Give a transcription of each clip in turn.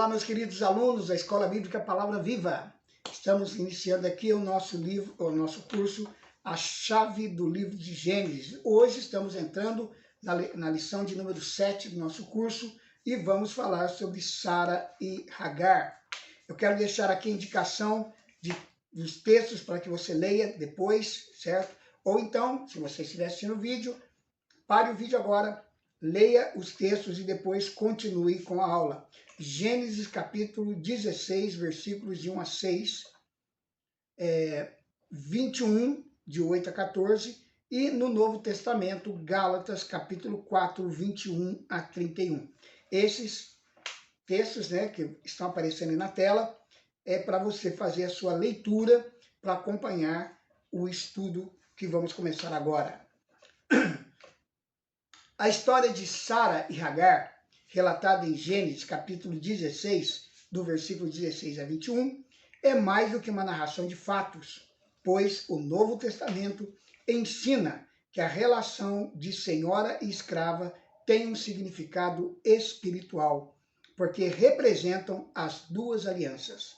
Olá, meus queridos alunos da Escola Bíblica Palavra Viva. Estamos iniciando aqui o nosso livro, o nosso curso, A Chave do Livro de Gênesis. Hoje estamos entrando na lição de número 7 do nosso curso e vamos falar sobre Sara e Hagar. Eu quero deixar aqui a indicação dos textos para que você leia depois, certo? Ou então, se você estiver assistindo o vídeo, pare o vídeo agora, leia os textos e depois continue com a aula. Gênesis capítulo 16, versículos de 1 a 6, 21, de 8 a 14, e no Novo Testamento, Gálatas capítulo 4, 21 a 31. Esses textos, que estão aparecendo aí na tela, é para você fazer a sua leitura para acompanhar o estudo que vamos começar agora. A história de Sara e Hagar, relatada em Gênesis capítulo 16, do versículo 16 a 21, é mais do que uma narração de fatos, pois o Novo Testamento ensina que a relação de senhora e escrava tem um significado espiritual, porque representam as duas alianças.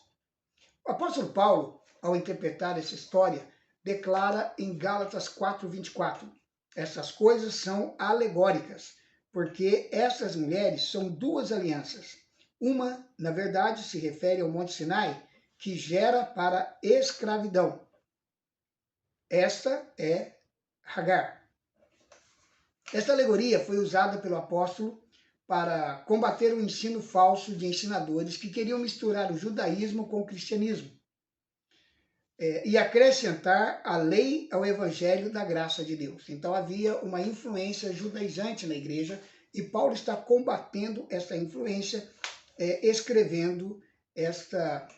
O apóstolo Paulo, ao interpretar essa história, declara em Gálatas 4:24, essas coisas são alegóricas, porque essas mulheres são duas alianças. Uma, na verdade, se refere ao Monte Sinai, que gera para escravidão. Esta é Hagar. Esta alegoria foi usada pelo apóstolo para combater o ensino falso de ensinadores que queriam misturar o judaísmo com o cristianismo e acrescentar a lei ao evangelho da graça de Deus. Então havia uma influência judaizante na igreja e Paulo está combatendo essa influência escrevendo esta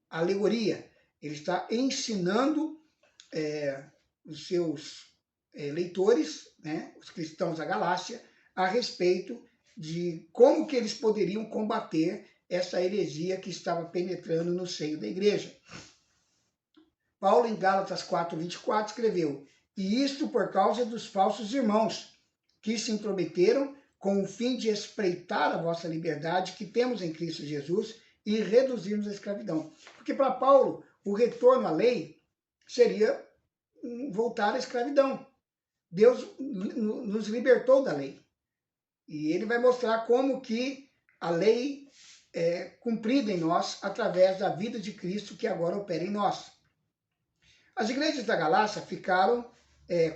alegoria. Ele está ensinando os seus leitores, os cristãos da Galácia, a respeito de como que eles poderiam combater essa heresia que estava penetrando no seio da igreja. Paulo, em Gálatas 4:24, escreveu: e isto por causa dos falsos irmãos, que se intrometeram com o fim de espreitar a vossa liberdade que temos em Cristo Jesus e reduzirmos a escravidão. Porque para Paulo, o retorno à lei seria voltar à escravidão. Deus nos libertou da lei. E ele vai mostrar como que a lei é cumprida em nós através da vida de Cristo que agora opera em nós. As igrejas da Galácia ficaram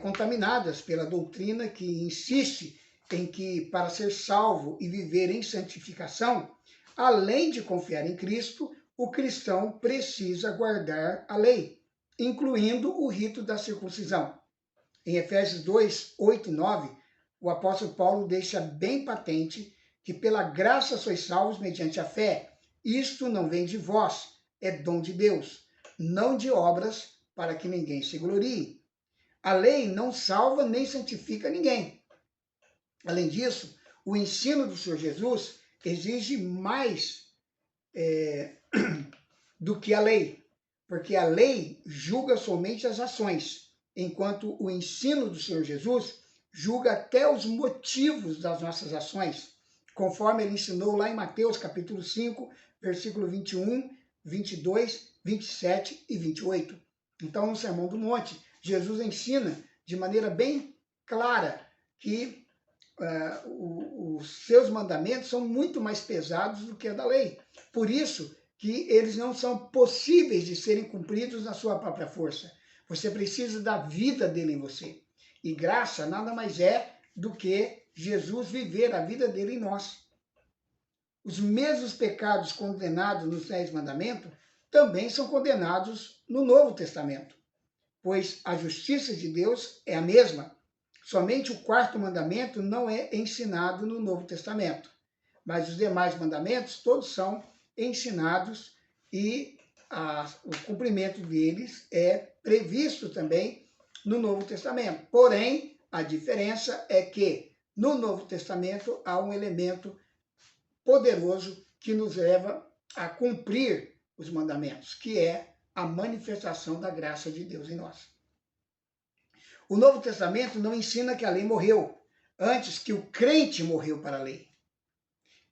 contaminadas pela doutrina que insiste em que, para ser salvo e viver em santificação, além de confiar em Cristo, o cristão precisa guardar a lei, incluindo o rito da circuncisão. Em Efésios 2, 8 e 9, o apóstolo Paulo deixa bem patente que pela graça sois salvos mediante a fé. Isto não vem de vós, é dom de Deus, não de obras, para que ninguém se glorie. A lei não salva nem santifica ninguém. Além disso, o ensino do Senhor Jesus exige mais do que a lei, porque a lei julga somente as ações, enquanto o ensino do Senhor Jesus julga até os motivos das nossas ações, conforme ele ensinou lá em Mateus capítulo 5, versículo 21, 22, 27 e 28. Então, no Sermão do Monte, Jesus ensina de maneira bem clara que os seus mandamentos são muito mais pesados do que a da lei. Por isso que eles não são possíveis de serem cumpridos na sua própria força. Você precisa da vida dele em você. E graça nada mais é do que Jesus viver a vida dele em nós. Os mesmos pecados condenados nos 10 mandamentos também são condenados no Novo Testamento, pois a justiça de Deus é a mesma. Somente o 4º mandamento não é ensinado no Novo Testamento, mas os demais mandamentos todos são ensinados e o cumprimento deles é previsto também no Novo Testamento. Porém, a diferença é que no Novo Testamento há um elemento poderoso que nos leva a cumprir os mandamentos, que é a manifestação da graça de Deus em nós. O Novo Testamento não ensina que a lei morreu, antes que o crente morreu para a lei.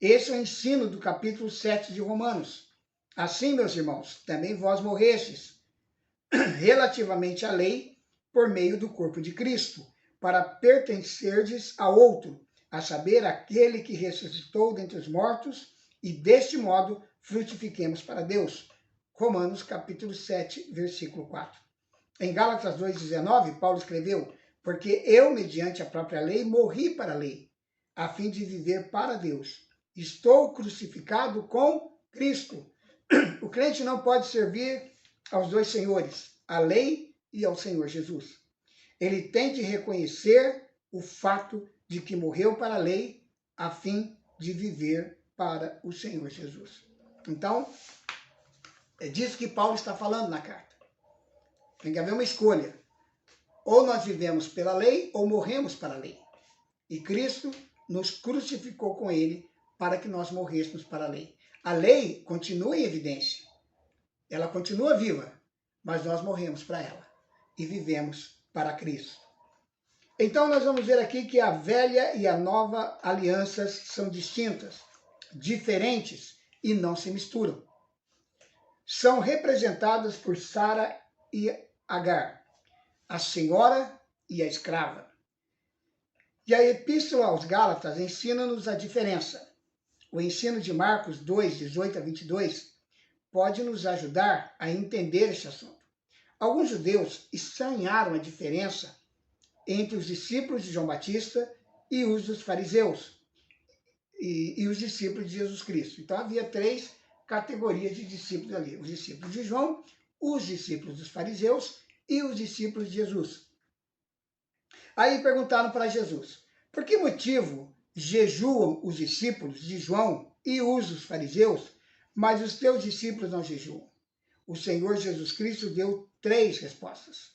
Esse é o ensino do capítulo 7 de Romanos. Assim, meus irmãos, também vós morrestes relativamente à lei por meio do corpo de Cristo, para pertencerdes a outro, a saber, aquele que ressuscitou dentre os mortos, e deste modo frutifiquemos para Deus. Romanos capítulo 7, versículo 4. Em Gálatas 2,19, Paulo escreveu: porque eu, mediante a própria lei, morri para a lei, a fim de viver para Deus. Estou crucificado com Cristo. O crente não pode servir aos dois senhores, à lei e ao Senhor Jesus. Ele tem de reconhecer o fato de que morreu para a lei, a fim de viver para o Senhor Jesus. Então, é disso que Paulo está falando na carta. Tem que haver uma escolha. Ou nós vivemos pela lei, ou morremos para a lei. E Cristo nos crucificou com ele para que nós morrêssemos para a lei. A lei continua em evidência. Ela continua viva, mas nós morremos para ela e vivemos para Cristo. Então nós vamos ver aqui que a velha e a nova alianças são distintas, diferentes e não se misturam. São representadas por Sara e Agar, a senhora e a escrava. E a Epístola aos Gálatas ensina-nos a diferença. O ensino de Marcos 2, 18 a 22 pode nos ajudar a entender este assunto. Alguns judeus estranharam a diferença entre os discípulos de João Batista e os dos fariseus e os discípulos de Jesus Cristo. Então havia três categorias de discípulos ali: os discípulos de João, os discípulos dos fariseus e os discípulos de Jesus. Aí perguntaram para Jesus: por que motivo jejuam os discípulos de João e os dos fariseus, mas os teus discípulos não jejuam? O Senhor Jesus Cristo deu três respostas.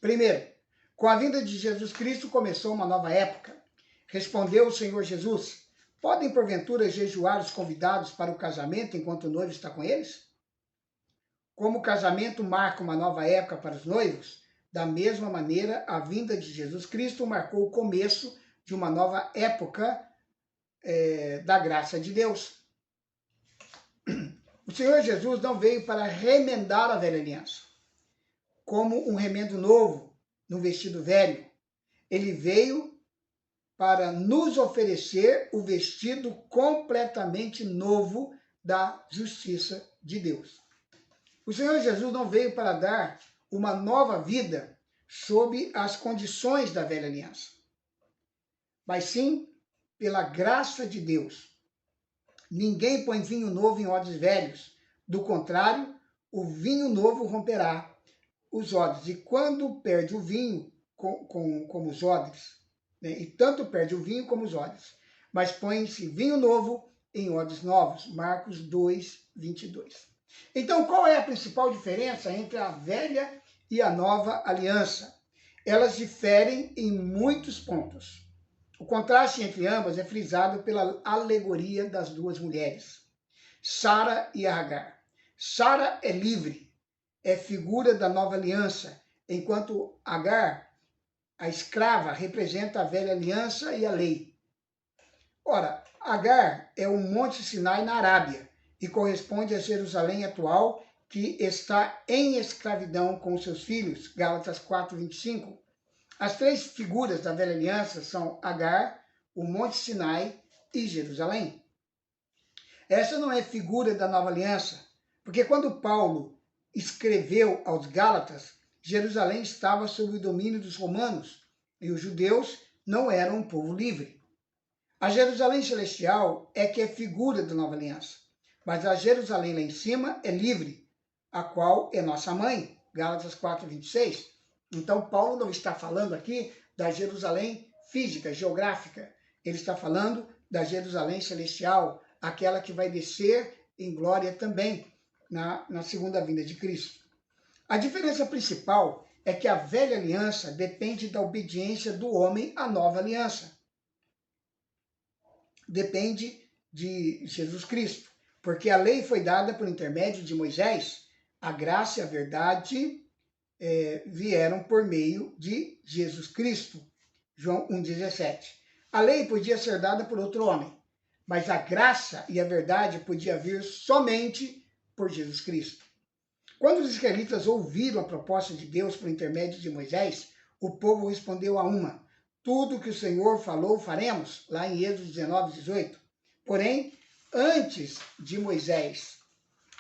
Primeiro, com a vinda de Jesus Cristo começou uma nova época. Respondeu o Senhor Jesus: podem porventura jejuar os convidados para o casamento enquanto o noivo está com eles? Como o casamento marca uma nova época para os noivos, da mesma maneira a vinda de Jesus Cristo marcou o começo de uma nova época da graça de Deus. O Senhor Jesus não veio para remendar a velha aliança, como um remendo novo no vestido velho. Ele veio para nos oferecer o vestido completamente novo da justiça de Deus. O Senhor Jesus não veio para dar uma nova vida sob as condições da velha aliança, mas sim pela graça de Deus. Ninguém põe vinho novo em odres velhos. Do contrário, o vinho novo romperá os odres. E quando perde o vinho, como os odres, né? E tanto perde o vinho como os odres. Mas põe-se vinho novo em odres novos. Marcos 2, 22. Então, qual é a principal diferença entre a velha e a nova aliança? Elas diferem em muitos pontos. O contraste entre ambas é frisado pela alegoria das duas mulheres, Sara e Agar. Sara é livre, é figura da nova aliança, enquanto Agar, a escrava, representa a velha aliança e a lei. Ora, Agar é o Monte Sinai na Arábia e corresponde a Jerusalém atual, que está em escravidão com seus filhos, Gálatas 4, 25. As três figuras da velha aliança são Agar, o Monte Sinai e Jerusalém. Essa não é figura da nova aliança, porque quando Paulo escreveu aos Gálatas, Jerusalém estava sob o domínio dos romanos e os judeus não eram um povo livre. A Jerusalém celestial é que é figura da nova aliança, mas a Jerusalém lá em cima é livre, a qual é nossa mãe, Gálatas 4, 26. Então, Paulo não está falando aqui da Jerusalém física, geográfica. Ele está falando da Jerusalém celestial, aquela que vai descer em glória também na segunda vinda de Cristo. A diferença principal é que a velha aliança depende da obediência do homem à nova aliança. Depende de Jesus Cristo, porque a lei foi dada por intermédio de Moisés, a graça e a verdade vieram por meio de Jesus Cristo. João 1,17. A lei podia ser dada por outro homem, mas a graça e a verdade podia vir somente por Jesus Cristo. Quando os israelitas ouviram a proposta de Deus por intermédio de Moisés, o povo respondeu a uma: tudo que o Senhor falou, faremos, lá em Êxodo 19, 18. Porém, antes de Moisés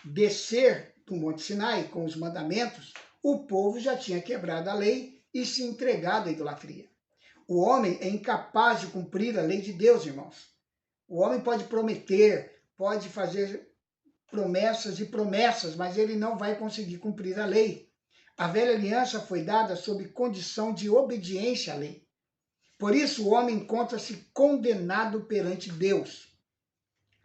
descer do Monte Sinai com os mandamentos, o povo já tinha quebrado a lei e se entregado à idolatria. O homem é incapaz de cumprir a lei de Deus, irmãos. O homem pode prometer, pode fazer promessas e promessas, mas ele não vai conseguir cumprir a lei. A velha aliança foi dada sob condição de obediência à lei. Por isso, o homem encontra-se condenado perante Deus.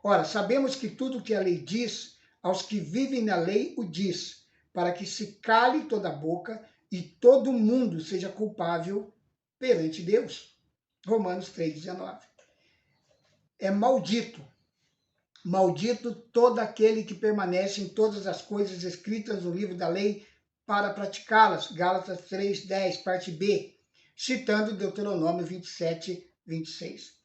Ora, sabemos que tudo que a lei diz, aos que vivem na lei o diz, para que se cale toda a boca e todo mundo seja culpável perante Deus. Romanos 3,19. É maldito todo aquele que permanece em todas as coisas escritas no livro da lei para praticá-las. Gálatas 3:10, parte B, citando Deuteronômio 27, 26.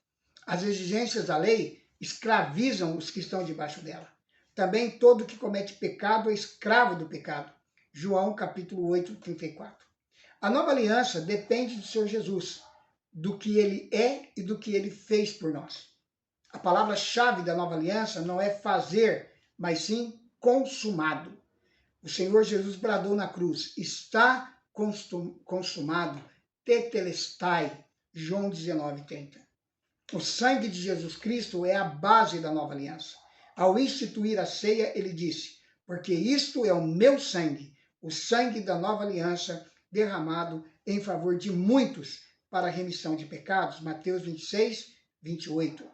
As exigências da lei escravizam os que estão debaixo dela. Também todo que comete pecado é escravo do pecado. João capítulo 8, 34. A nova aliança depende do Senhor Jesus, do que ele é e do que ele fez por nós. A palavra-chave da nova aliança não é fazer, mas sim consumado. O Senhor Jesus bradou na cruz: está consumado, tetelestai, João 19:30. O sangue de Jesus Cristo é a base da nova aliança. Ao instituir a ceia, ele disse: porque isto é o meu sangue, o sangue da nova aliança, derramado em favor de muitos para a remissão de pecados. Mateus 26, 28.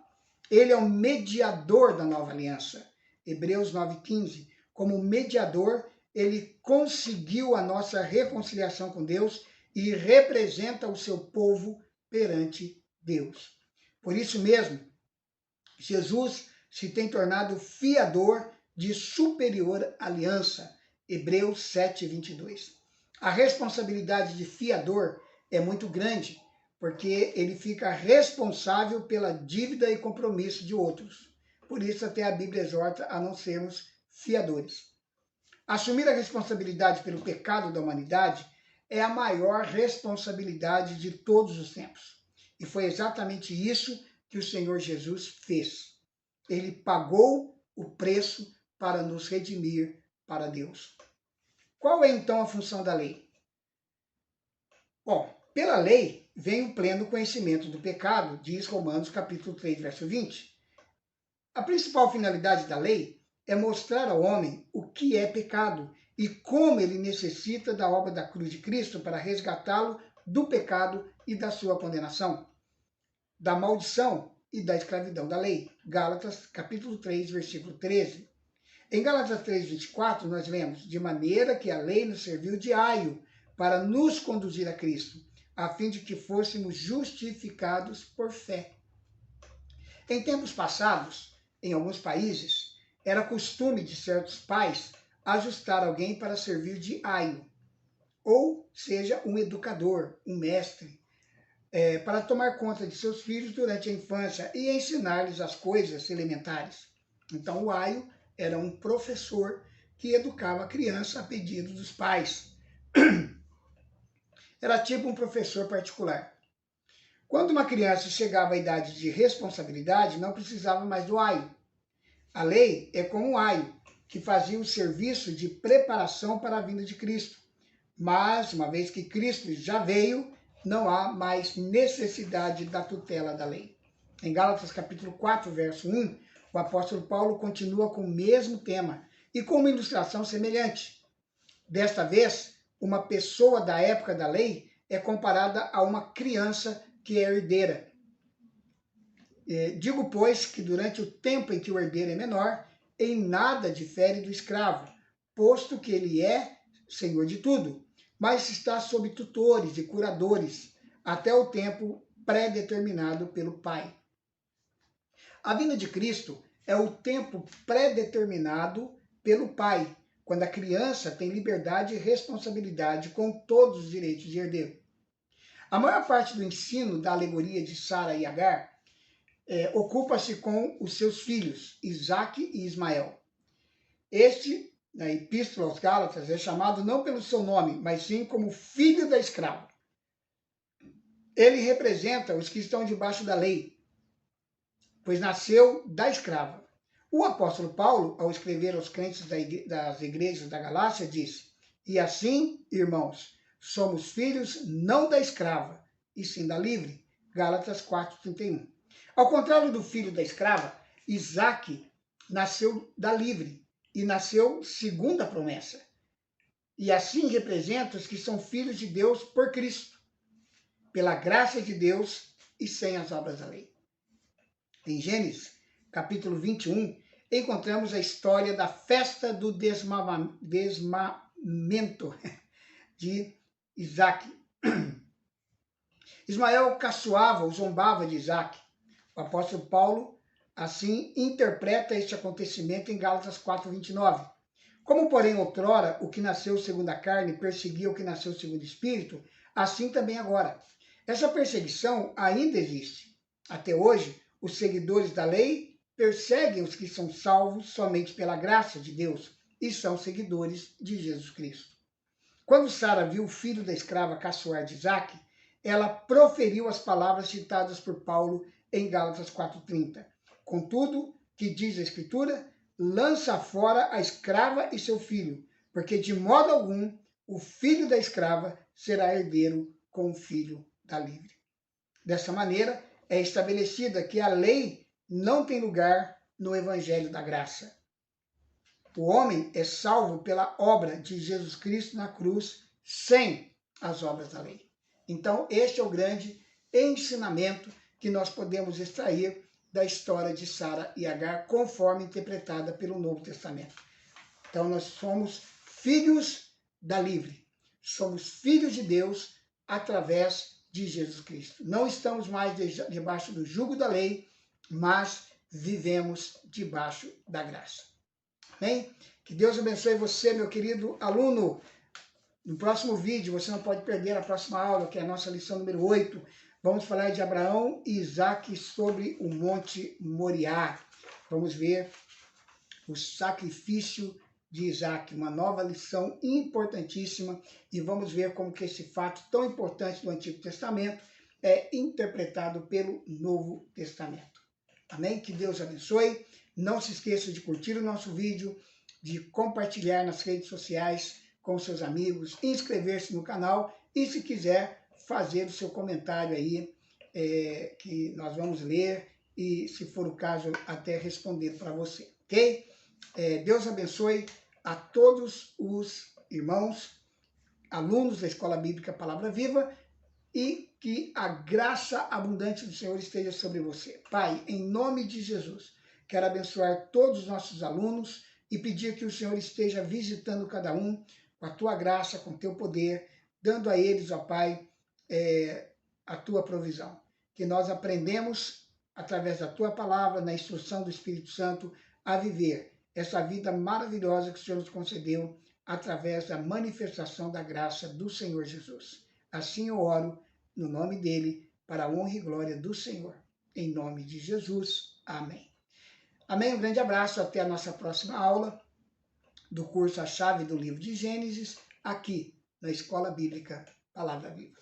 Ele é o mediador da nova aliança. Hebreus 9:15. Como mediador, ele conseguiu a nossa reconciliação com Deus e representa o seu povo perante Deus. Por isso mesmo, Jesus se tem tornado fiador de superior aliança. Hebreus 7:22. A responsabilidade de fiador é muito grande, porque ele fica responsável pela dívida e compromisso de outros. Por isso até a Bíblia exorta a não sermos fiadores. Assumir a responsabilidade pelo pecado da humanidade é a maior responsabilidade de todos os tempos. E foi exatamente isso que o Senhor Jesus fez. Ele pagou o preço para nos redimir para Deus. Qual é então a função da lei? Bom, pela lei vem o pleno conhecimento do pecado, diz Romanos capítulo 3, verso 20. A principal finalidade da lei é mostrar ao homem o que é pecado e como ele necessita da obra da cruz de Cristo para resgatá-lo do pecado e da sua condenação, da maldição e da escravidão da lei. Gálatas capítulo 3, versículo 13. Em Gálatas 3:24 nós lemos: de maneira que a lei nos serviu de aio para nos conduzir a Cristo, a fim de que fôssemos justificados por fé. Em tempos passados, em alguns países, era costume de certos pais ajustar alguém para servir de aio, ou seja, um educador, um mestre, para tomar conta de seus filhos durante a infância e ensinar-lhes as coisas elementares. Então, o aio era um professor que educava a criança a pedido dos pais. Era tipo um professor particular. Quando uma criança chegava à idade de responsabilidade, não precisava mais do aio. A lei é como um aio, que fazia o serviço de preparação para a vinda de Cristo. Mas, uma vez que Cristo já veio, não há mais necessidade da tutela da lei. Em Gálatas capítulo 4, verso 1, o apóstolo Paulo continua com o mesmo tema e com uma ilustração semelhante. Desta vez, uma pessoa da época da lei é comparada a uma criança que é herdeira. Digo, pois, que durante o tempo em que o herdeiro é menor, em nada difere do escravo, posto que ele é senhor de tudo, mas está sob tutores e curadores, até o tempo pré-determinado pelo Pai. A vinda de Cristo é o tempo pré-determinado pelo Pai, quando a criança tem liberdade e responsabilidade com todos os direitos de herdeiro. A maior parte do ensino da alegoria de Sara e Agar ocupa-se com os seus filhos, Isaque e Ismael. Este, na Epístola aos Gálatas, é chamado não pelo seu nome, mas sim como filho da escrava. Ele representa os que estão debaixo da lei, pois nasceu da escrava. O apóstolo Paulo, ao escrever aos crentes das igrejas da Galácia, disse: e assim, irmãos, somos filhos não da escrava, e sim da livre. Gálatas 4:31. Ao contrário do filho da escrava, Isaque nasceu da livre e nasceu segundo a promessa. E assim representa os que são filhos de Deus por Cristo, pela graça de Deus e sem as obras da lei. Em Gênesis, capítulo 21, encontramos a história da festa do desmamamento de Isaque. Ismael caçoava ou zombava de Isaque. O apóstolo Paulo, assim, interpreta este acontecimento em Gálatas 4:29. Como, porém, outrora, o que nasceu segundo a carne perseguia o que nasceu segundo o Espírito, assim também agora. Essa perseguição ainda existe. Até hoje, os seguidores da lei perseguem os que são salvos somente pela graça de Deus e são seguidores de Jesus Cristo. Quando Sara viu o filho da escrava caçoar de Isaque, ela proferiu as palavras citadas por Paulo em Gálatas 4:30. Contudo, que diz a Escritura, lança fora a escrava e seu filho, porque de modo algum o filho da escrava será herdeiro com o filho da livre. Dessa maneira, é estabelecida que a lei não tem lugar no evangelho da graça. O homem é salvo pela obra de Jesus Cristo na cruz, sem as obras da lei. Então, este é o grande ensinamento que nós podemos extrair da história de Sara e Agar, conforme interpretada pelo Novo Testamento. Então, nós somos filhos da livre. Somos filhos de Deus através de Jesus Cristo. Não estamos mais debaixo do jugo da lei, mas vivemos debaixo da graça. Amém? Que Deus abençoe você, meu querido aluno. No próximo vídeo, você não pode perder a próxima aula, que é a nossa lição número 8. Vamos falar de Abraão e Isaque sobre o Monte Moriá. Vamos ver o sacrifício de Isaque, uma nova lição importantíssima, e vamos ver como que esse fato tão importante do Antigo Testamento é interpretado pelo Novo Testamento. Amém? Que Deus abençoe. Não se esqueça de curtir o nosso vídeo, de compartilhar nas redes sociais com seus amigos, inscrever-se no canal e, se quiser, fazer o seu comentário aí, que nós vamos ler e, se for o caso, até responder para você, ok? Deus abençoe a todos os irmãos, alunos da Escola Bíblica Palavra Viva, e que a graça abundante do Senhor esteja sobre você. Pai, em nome de Jesus, quero abençoar todos os nossos alunos e pedir que o Senhor esteja visitando cada um com a tua graça, com o teu poder, dando a eles, ó Pai, a tua provisão. Que nós aprendemos, através da tua palavra, na instrução do Espírito Santo, a viver essa vida maravilhosa que o Senhor nos concedeu através da manifestação da graça do Senhor Jesus. Assim eu oro, no nome dele, para a honra e glória do Senhor. Em nome de Jesus. Amém. Amém. Um grande abraço. Até a nossa próxima aula do curso A Chave do Livro de Gênesis, aqui na Escola Bíblica Palavra Viva.